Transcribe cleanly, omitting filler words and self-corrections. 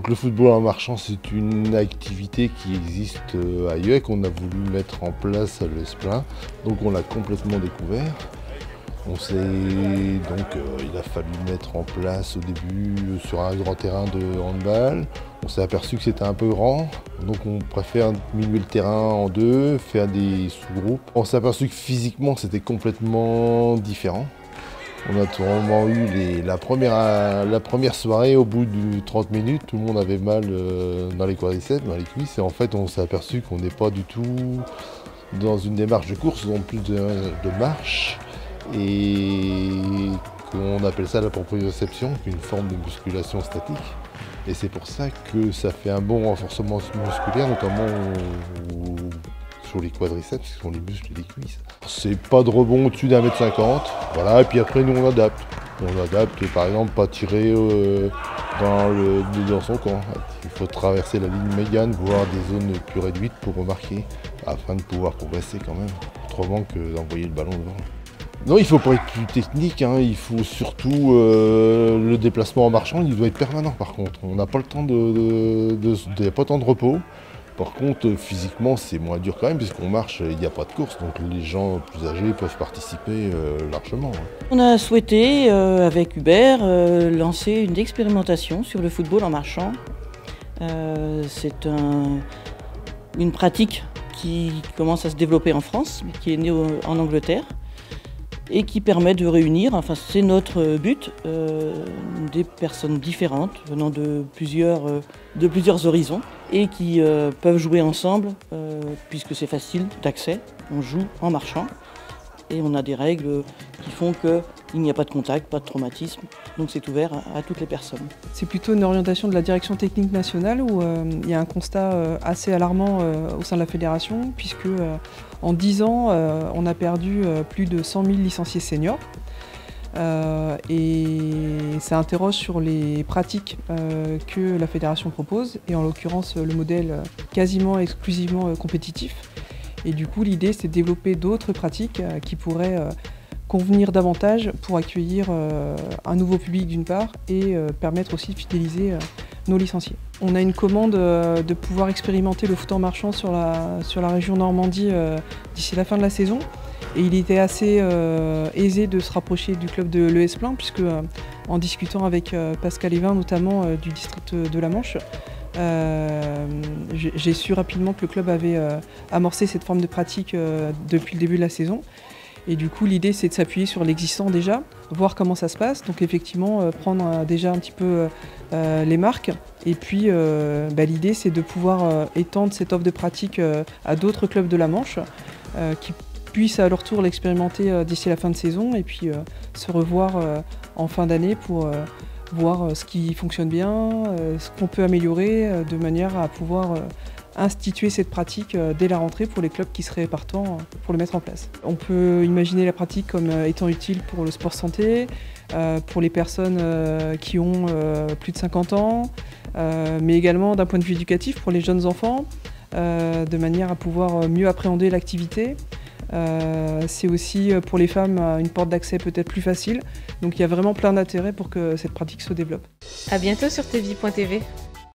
Donc le football en marchant, c'est une activité qui existe ailleurs et qu'on a voulu mettre en place à l'Esplin. Donc on l'a complètement découvert. On s'est donc il a fallu mettre en place au début sur un grand terrain de handball. On s'est aperçu que c'était un peu grand, donc on préfère diminuer le terrain en deux, faire des sous-groupes. On s'est aperçu que physiquement c'était complètement différent. On a vraiment eu la première soirée, au bout de 30 minutes, tout le monde avait mal dans les quadriceps, dans les cuisses. Et en fait, on s'est aperçu qu'on n'est pas du tout dans une démarche de course, non plus de marche. Et qu'on appelle ça la proprioception, une forme de musculation statique. Et c'est pour ça que ça fait un bon renforcement musculaire, notamment sur les quadriceps, qui sont les muscles des cuisses. C'est pas de rebond au-dessus d'1,50 m, voilà, et puis après nous on adapte. On adapte, par exemple, pas tirer dans son camp. Il faut traverser la ligne médiane, voir des zones plus réduites pour remarquer, afin de pouvoir progresser quand même, autrement que d'envoyer le ballon devant. Non, il ne faut pas être plus technique, hein. Il faut surtout le déplacement en marchant, il doit être permanent par contre. On n'a pas le temps pas tant de repos. Par contre, physiquement, c'est moins dur quand même, puisqu'on marche, il n'y a pas de course, donc les gens plus âgés peuvent participer largement. On a souhaité, avec Hubert, lancer une expérimentation sur le football en marchant. C'est une pratique qui commence à se développer en France, mais qui est née en Angleterre, et qui permet de réunir, enfin c'est notre but, des personnes différentes venant de plusieurs horizons et qui peuvent jouer ensemble puisque c'est facile d'accès. On joue en marchant et on a des règles qui font qu'il n'y a pas de contact, pas de traumatisme, donc c'est ouvert à toutes les personnes. C'est plutôt une orientation de la direction technique nationale où il y a un constat assez alarmant au sein de la fédération puisque en 10 ans, on a perdu plus de 100 000 licenciés seniors et ça interroge sur les pratiques que la fédération propose et en l'occurrence le modèle quasiment exclusivement compétitif. Et du coup, l'idée, c'est de développer d'autres pratiques qui pourraient convenir davantage pour accueillir un nouveau public d'une part et permettre aussi de fidéliser nos licenciés. On a une commande de pouvoir expérimenter le foot en marchant sur la région Normandie d'ici la fin de la saison. Et il était assez aisé de se rapprocher du club de l'Esplin puisque en discutant avec Pascal Evin, notamment du district de la Manche, j'ai su rapidement que le club avait amorcé cette forme de pratique depuis le début de la saison. Et du coup, l'idée, c'est de s'appuyer sur l'existant déjà, voir comment ça se passe. Donc effectivement, prendre déjà un petit peu les marques. Et puis, l'idée, c'est de pouvoir étendre cette offre de pratique à d'autres clubs de la Manche qui puissent à leur tour l'expérimenter d'ici la fin de saison et puis se revoir en fin d'année pour voir ce qui fonctionne bien, ce qu'on peut améliorer de manière à pouvoir instituer cette pratique dès la rentrée pour les clubs qui seraient partants pour le mettre en place. On peut imaginer la pratique comme étant utile pour le sport santé, pour les personnes qui ont plus de 50 ans, mais également d'un point de vue éducatif pour les jeunes enfants, de manière à pouvoir mieux appréhender l'activité. C'est aussi pour les femmes une porte d'accès peut-être plus facile. Donc il y a vraiment plein d'intérêts pour que cette pratique se développe. À bientôt sur tvie.tv.